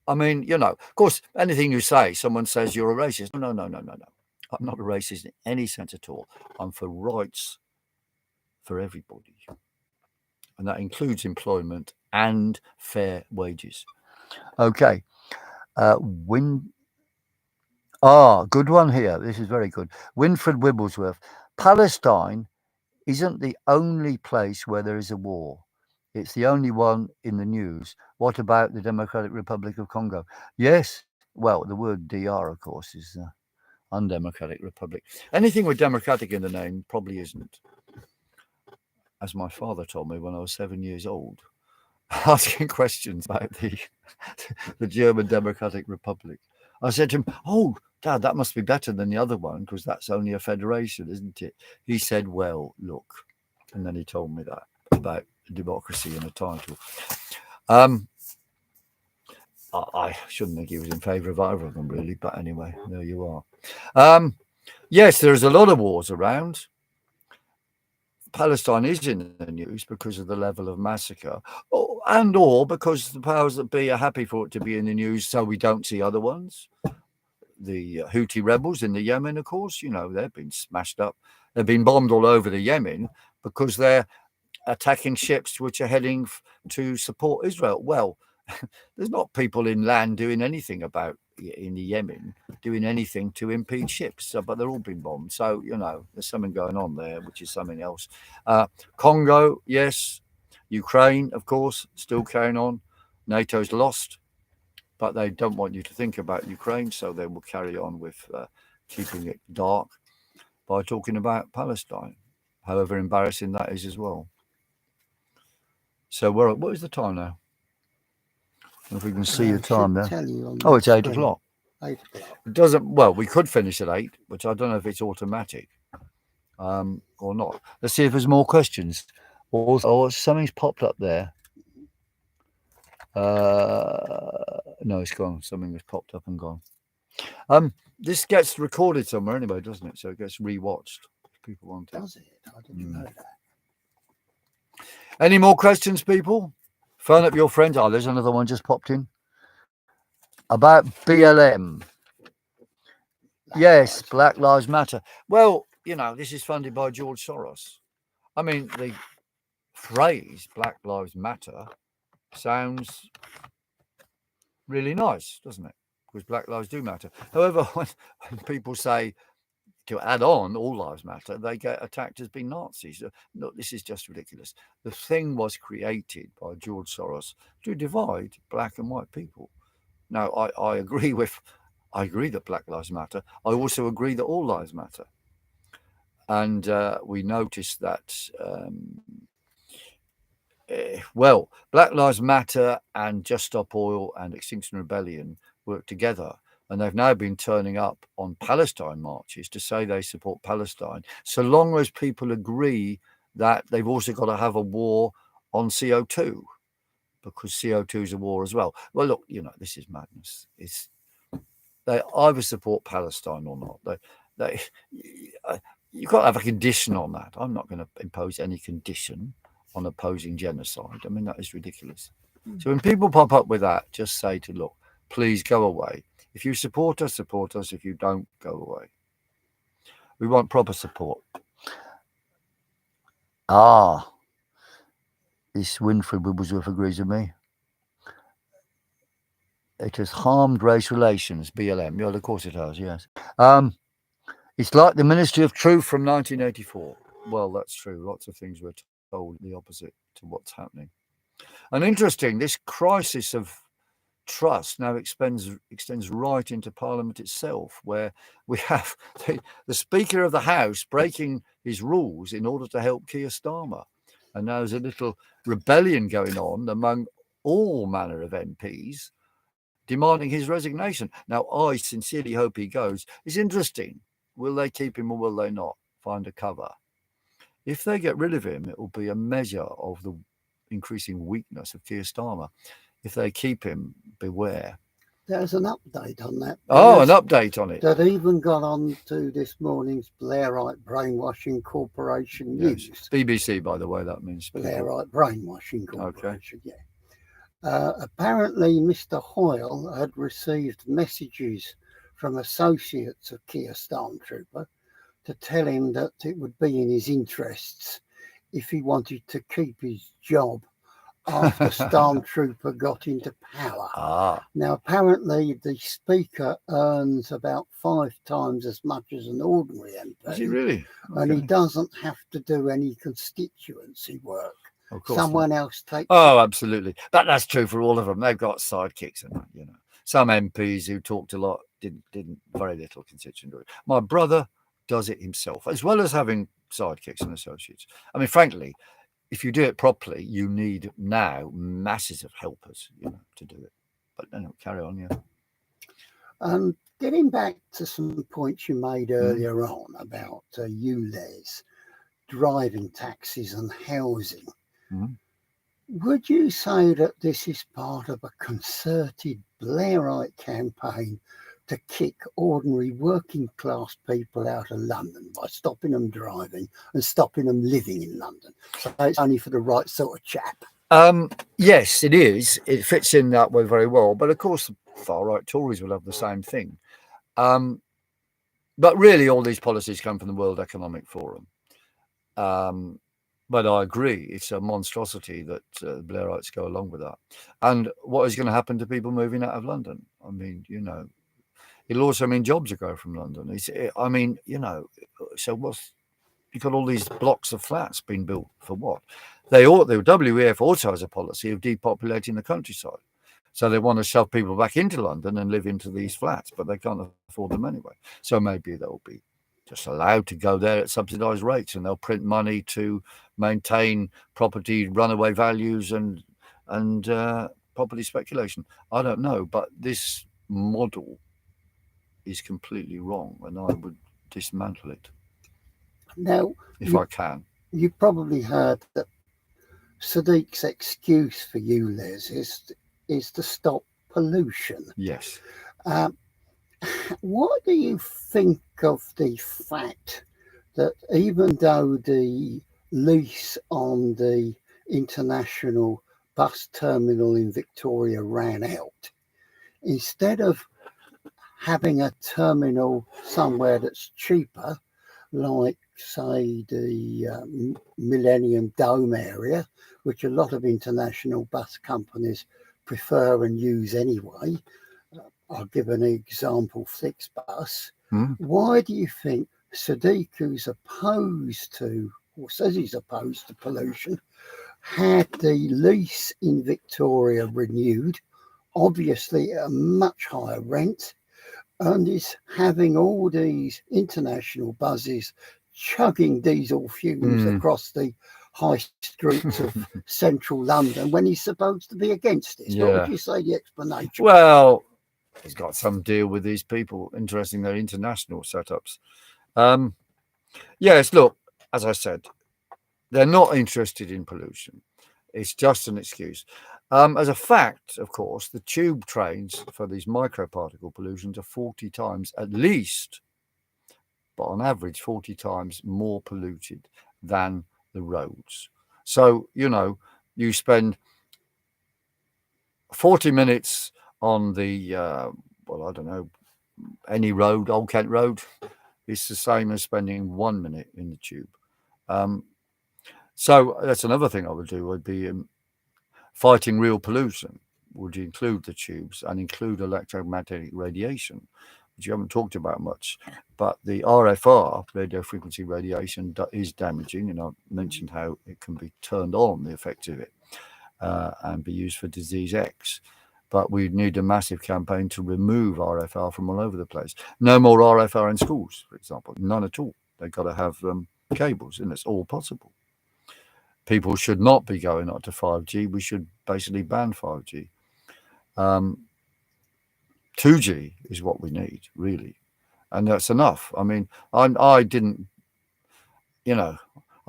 I mean, of course, anything you say, someone says you're a racist. No. I'm not a racist in any sense at all. I'm for rights for everybody. And that includes employment and fair wages. Okay. Good one here. This is very good. Winfred Wibblesworth. Palestine isn't the only place where there is a war. It's the only one in the news. What about the Democratic Republic of Congo? Yes. Well, the word DR, of course, is undemocratic republic. Anything with democratic in the name probably isn't. As my father told me when I was 7 years old, asking questions about the German Democratic Republic. I said to him, oh, Dad, that must be better than the other one because that's only a federation, isn't it? He said, well, look. And then he told me that about democracy and a title. I shouldn't think he was in favour of either of them, really. But anyway, there you are. Yes, there's a lot of wars around. Palestine is in the news because of the level of massacre, or because the powers that be are happy for it to be in the news so we don't see other ones. The Houthi rebels in the Yemen, of course, they've been smashed up. They've been bombed all over the Yemen because they're attacking ships which are heading to support Israel. Well, there's not people in land doing anything in the Yemen, doing anything to impede ships, but they're all being bombed. So, there's something going on there, which is something else. Congo, yes. Ukraine, of course, still carrying on. NATO's lost, but they don't want you to think about Ukraine, so they will carry on with keeping it dark by talking about Palestine, however embarrassing that is as well. So what is the time now? If we can see the time there. It's 8 o'clock. 8 o'clock. It doesn't. Well, we could finish at 8, which I don't know if it's automatic. or not. Let's see if there's more questions. Or something's popped up there. No, it's gone. Something has popped up and gone. This gets recorded somewhere anyway, doesn't it? So it gets rewatched. People want it. Does it? I didn't know that. Any more questions, people? Phone up your friends. Oh, there's another one just popped in about BLM. Yes, Black Lives Matter. Well, this is funded by George Soros. I mean, the phrase Black Lives Matter sounds really nice, doesn't it? Because Black lives do matter. However, when people say to add on all lives matter, they get attacked as being Nazis. No, this is just ridiculous. The thing was created by George Soros to divide black and white people. Now, I agree that Black Lives Matter. I also agree that all lives matter. And we noticed that, Black Lives Matter and Just Stop Oil and Extinction Rebellion work together. And they've now been turning up on Palestine marches to say they support Palestine, so long as people agree that they've also got to have a war on CO2, because CO2 is a war as well. Well, look, this is madness. They either support Palestine or not. You've got to have a condition on that. I'm not going to impose any condition on opposing genocide. I mean, that is ridiculous. So when people pop up with that, just say to look, please go away. If you support us, support us. If you don't, go away. We want proper support. This Winfred Wigglesworth agrees with me. It has harmed race relations, BLM. Yeah, of course it has, yes. It's like the Ministry of Truth from 1984. Well, that's true. Lots of things were told the opposite to what's happening. And interesting, this crisis of trust now extends right into Parliament itself, where we have the Speaker of the House breaking his rules in order to help Keir Starmer. And now there's a little rebellion going on among all manner of MPs demanding his resignation. Now, I sincerely hope he goes. It's interesting. Will they keep him or will they not find a cover? If they get rid of him, it will be a measure of the increasing weakness of Keir Starmer. If they keep him, beware. There's an update on that. An update on it. That even got on to this morning's Blairite Brainwashing Corporation news. Yes. BBC, by the way, that means Blairite Brainwashing Corporation, okay. Yeah. Apparently, Mr. Hoyle had received messages from associates of Keir Stormtrooper to tell him that it would be in his interests if he wanted to keep his job after Stormtrooper got into power. Now, apparently, the Speaker earns about 5 times as much as an ordinary MP. Is he really? Okay. And he doesn't have to do any constituency work. Of course someone else takes it. Absolutely. That's true for all of them. They've got sidekicks and that, Some MPs who talked a lot didn't very little constituency. My brother does it himself, as well as having sidekicks and associates. I mean, frankly, if you do it properly, you need now masses of helpers, to do it. But carry on, yeah. Getting back to some points you made earlier on about ULEZ, driving taxes and housing. Would you say that this is part of a concerted Blairite campaign to kick ordinary working class people out of London by stopping them driving and stopping them living in London? So it's only for the right sort of chap. Yes, it is. It fits in that way very well. But of course, far-right Tories will have the same thing. But really, all these policies come from the World Economic Forum. But I agree, it's a monstrosity that Blairites go along with that. And what is going to happen to people moving out of London? I mean, it'll also mean jobs will go from London. So what's... You've got all these blocks of flats being built for what? The WEF also has a policy of depopulating the countryside. So they want to shove people back into London and live into these flats, but they can't afford them anyway. So maybe they'll be just allowed to go there at subsidised rates, and they'll print money to maintain property runaway values and property speculation. I don't know, but this model is completely wrong, and I would dismantle it. Now, if I can. you probably heard that Sadiq's excuse for ULEZ is to stop pollution. Yes. Um, what do you think of the fact that even though the lease on the international bus terminal in Victoria ran out, instead of having a terminal somewhere that's cheaper, like say the Millennium Dome area, which a lot of international bus companies prefer and use anyway. I'll give an example, Flixbus. Why do you think Sadiq, who's opposed to, or says he's opposed to pollution, had the lease in Victoria renewed, obviously at a much higher rent, and is having all these international buses chugging diesel fumes across the high streets of central London when he's supposed to be against this? What would you say the explanation? Well, he's got some deal with these people, interesting their international setups. Yes, look, as I said, they're not interested in pollution. It's just an excuse. As a fact, of course, the tube trains for these microparticle pollutions are 40 times at least, but on average, 40 times more polluted than the roads. So, you spend 40 minutes on the, well, I don't know, any road, Old Kent Road, it's the same as spending 1 minute in the tube. Um, so that's another thing I would do, would be fighting real pollution. Would include the tubes and include electromagnetic radiation, which you haven't talked about much. But the RFR, radio frequency radiation, is damaging, and I mentioned how it can be turned on, the effect of it, and be used for disease X. But we need a massive campaign to remove RFR from all over the place. No more RFR in schools, for example. None at all. They've got to have cables, and it's all possible. People should not be going up to 5G. We should basically ban 5G. 2G is what we need, really. And that's enough. I mean, I didn't, you know,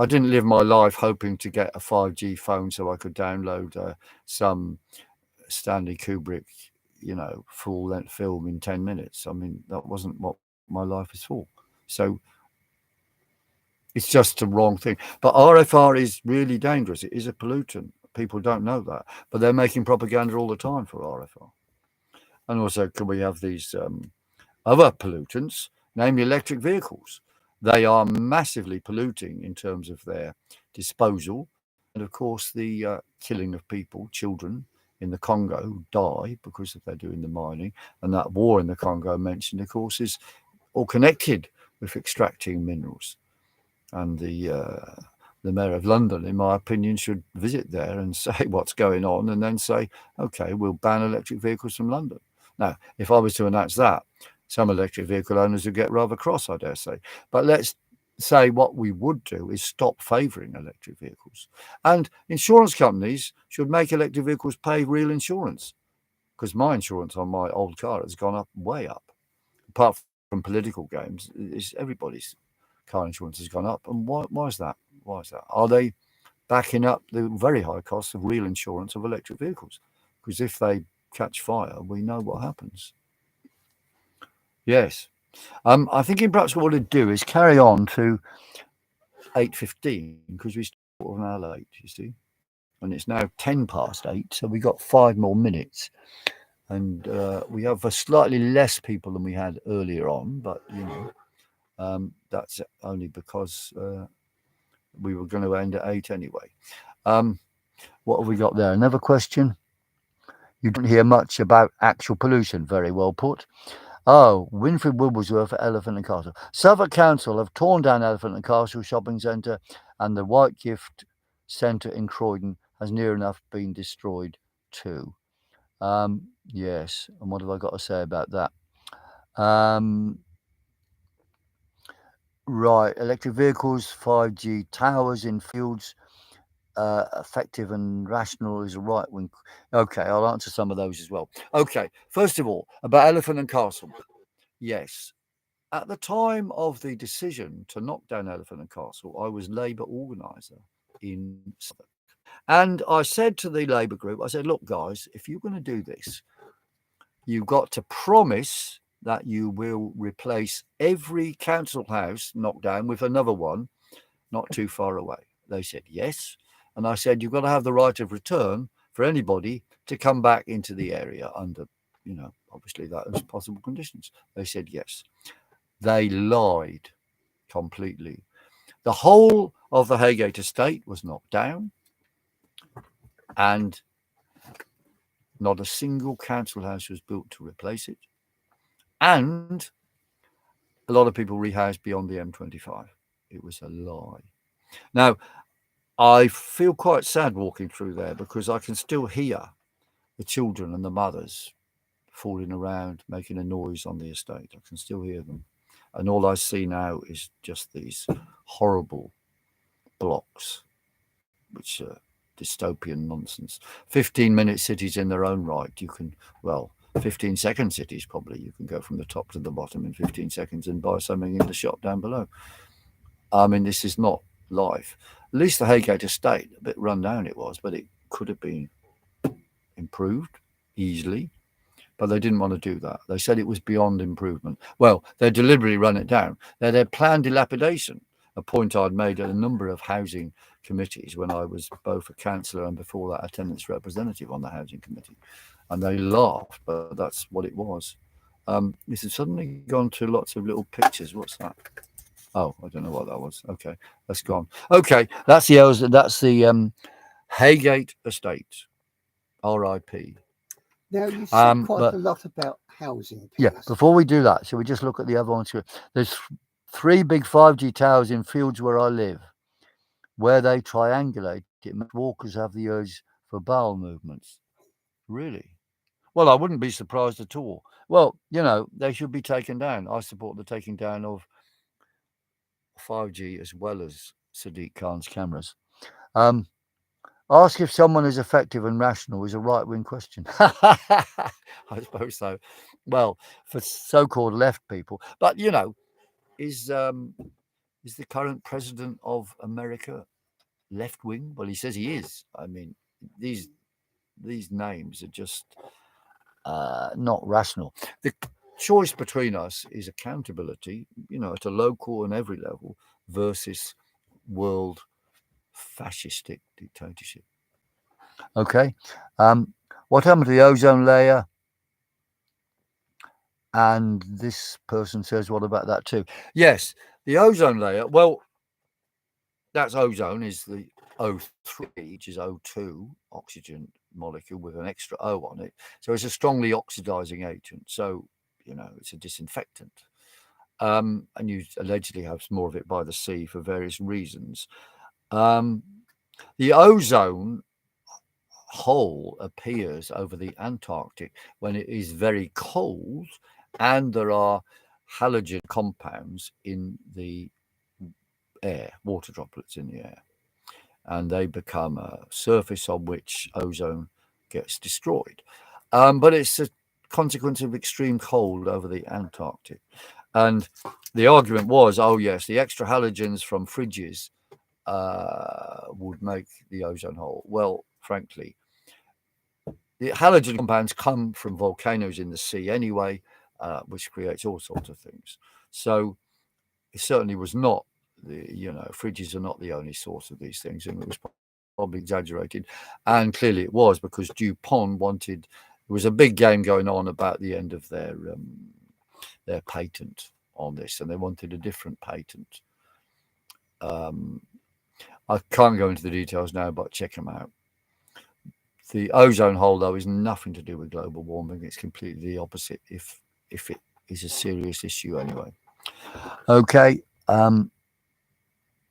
I didn't live my life hoping to get a 5G phone so I could download some Stanley Kubrick, full length film in 10 minutes. I mean, that wasn't what my life is for. So it's just the wrong thing. But RFR is really dangerous. It is a pollutant. People don't know that. But they're making propaganda all the time for RFR. And also, can we have these other pollutants, namely electric vehicles? They are massively polluting in terms of their disposal. And of course, the killing of people, children in the Congo who die because of they're doing the mining. And that war in the Congo mentioned, of course, is all connected with extracting minerals. And the mayor of London, in my opinion, should visit there and say what's going on, and then say, okay, we'll ban electric vehicles from London. Now, if I was to announce that, some electric vehicle owners would get rather cross, I dare say. But let's say what we would do is stop favouring electric vehicles. And insurance companies should make electric vehicles pay real insurance, because my insurance on my old car has gone up, way up. Apart from political games, everybody's car insurance has gone up. And why is that? Why is that? Are they backing up the very high costs of real insurance of electric vehicles? Because if they catch fire, we know what happens. Yes. I think perhaps what we'll do is carry on to 8:15, because we started an hour late, you see. And it's now 8:10, so we've got 5 more minutes. And we have a slightly less people than we had earlier on, but, that's only because we were going to end at 8 anyway. What have we got there? Another question. You don't hear much about actual pollution. Very well put. Oh, Winfred Wigglesworth at Elephant and Castle. Suffolk Council have torn down Elephant and Castle shopping centre, and the White Gift Centre in Croydon has near enough been destroyed too. Yes, and what have I got to say about that? Right, electric vehicles, 5G towers in fields, effective and rational is a right wing. Okay, I'll answer some of those as well. Okay, first of all, about Elephant and Castle. Yes, At the time of the decision to knock down Elephant and Castle, I was Labour organiser in Southwark. And I said to the Labour group, I said, look, guys, if you're going to do this, you've got to promise that you will replace every council house knocked down with another one not too far away. They said yes. And I said, you've got to have the right of return for anybody to come back into the area under, obviously those possible conditions. They said yes. They lied completely. The whole of the Haygate estate was knocked down, and not a single council house was built to replace it. And a lot of people rehoused beyond the M25. It was a lie. Now, I feel quite sad walking through there because I can still hear the children and the mothers falling around, making a noise on the estate. I can still hear them. And all I see now is just these horrible blocks, which are dystopian nonsense. 15-minute cities in their own right. You can, 15-second cities probably. You can go from the top to the bottom in 15 seconds and buy something in the shop down below. I mean, this is not life. At least the Haygate estate, a bit run down it was, but it could have been improved easily. But they didn't want to do that. They said it was beyond improvement. Well, they deliberately run it down. They had planned dilapidation, a point I'd made at a number of housing committees when I was both a councillor and before that a tenants representative on the housing committee. And they laughed, but that's what it was. This has suddenly gone to lots of little pictures. What's that? Oh, I don't know what that was. Okay, that's gone. Okay, that's the Haygate estate, R.I.P. Now, you said quite a lot about housing. Yeah, before we do that, shall we just look at the other one? There's 3 big 5G towers in fields where I live. Where they triangulate, it makes walkers have the urge for bowel movements. Really? Well, I wouldn't be surprised at all. Well, they should be taken down. I support the taking down of 5G as well as Sadiq Khan's cameras. Ask if someone is effective and rational is a right-wing question. I suppose so. Well, for so-called left people. But, is the current president of America left-wing? Well, he says he is. I mean, these names are just not rational. The choice between us is accountability, at a local and every level versus world fascistic dictatorship. Okay. What happened to the ozone layer? And this person says, what about that too? Yes, the ozone layer. Well, that's ozone is the O3, which is O2, oxygen molecule with an extra O on it. So it's a strongly oxidizing agent. So, it's a disinfectant. And you allegedly have more of it by the sea for various reasons. The ozone hole appears over the Antarctic when it is very cold and there are halogen compounds in the air, water droplets in the air, and they become a surface on which ozone gets destroyed. But it's a consequence of extreme cold over the Antarctic. And the argument was, oh yes, the extra halogens from fridges would make the ozone hole. Well, frankly, the halogen compounds come from volcanoes in the sea anyway, which creates all sorts of things. So it certainly was not fridges are not the only source of these things, and it was probably exaggerated. And clearly it was, because DuPont wanted, there was a big game going on about the end of their patent on this, and they wanted a different patent. I can't go into the details now, but check them out. The ozone hole, though, is nothing to do with global warming. It's completely the opposite, if it is a serious issue anyway. Okay.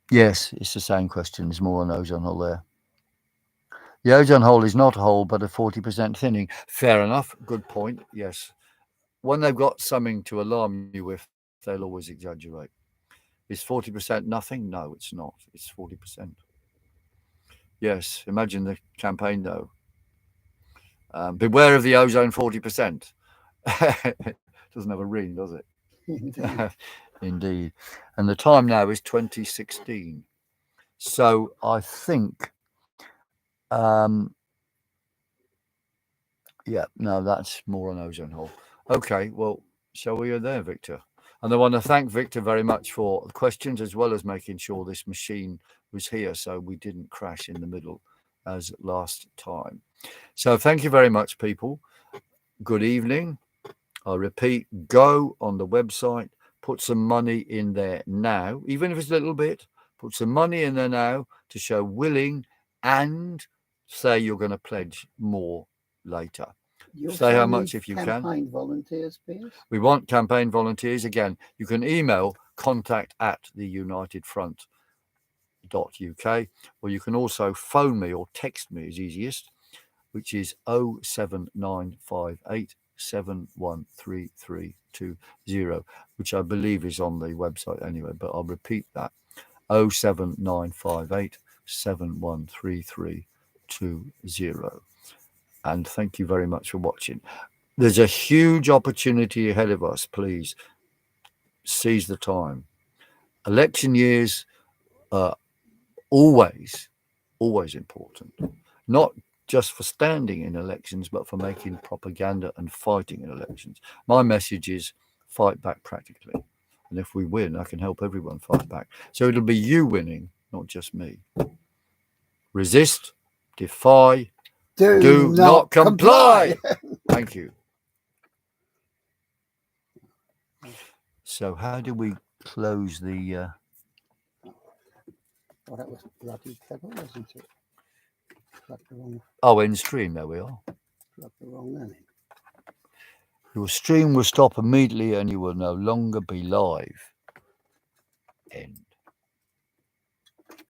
Yes, it's the same question. There's more on ozone hole there. The ozone hole is not a hole, but a 40% thinning. Fair enough. Good point. Yes. When they've got something to alarm you with, they'll always exaggerate. Is 40% nothing? No, it's not. It's 40%. Yes. Imagine the campaign, though. Beware of the ozone 40%. Doesn't have a ring, does it? Indeed. Indeed. And the time now is 2016. So I think, um, yeah, no, that's more on ozone hole. Okay, well, shall we go there, Victor? And I want to thank Victor very much for the questions, as well as making sure this machine was here so we didn't crash in the middle as last time. So thank you very much, people. Good evening. I repeat, go on the website, put some money in there now, even if it's a little bit, put some money in there now to show willing, and say you're going to pledge more later. You Say how also much need if you can. campaign volunteers, Piers. We want campaign volunteers. Again, you can email contact@theunitedfront.uk, or you can also phone me or text me is easiest, which is 07958 713320, which I believe is on the website anyway, but I'll repeat that: 07958 713320. And thank you very much for watching. There's a huge opportunity ahead of us. Please seize the time. Election years are always important, not just for standing in elections, but for making propaganda and fighting in elections. My message is fight back practically. And if we win, I can help everyone fight back. So it'll be you winning, not just me. Resist, defy, do not comply. Thank you. So how do we close the... Well, that was bloody clever, wasn't it? Plugged the wrong, end stream, there we are. plugged the wrong one in. Your stream will stop immediately and you will no longer be live. End.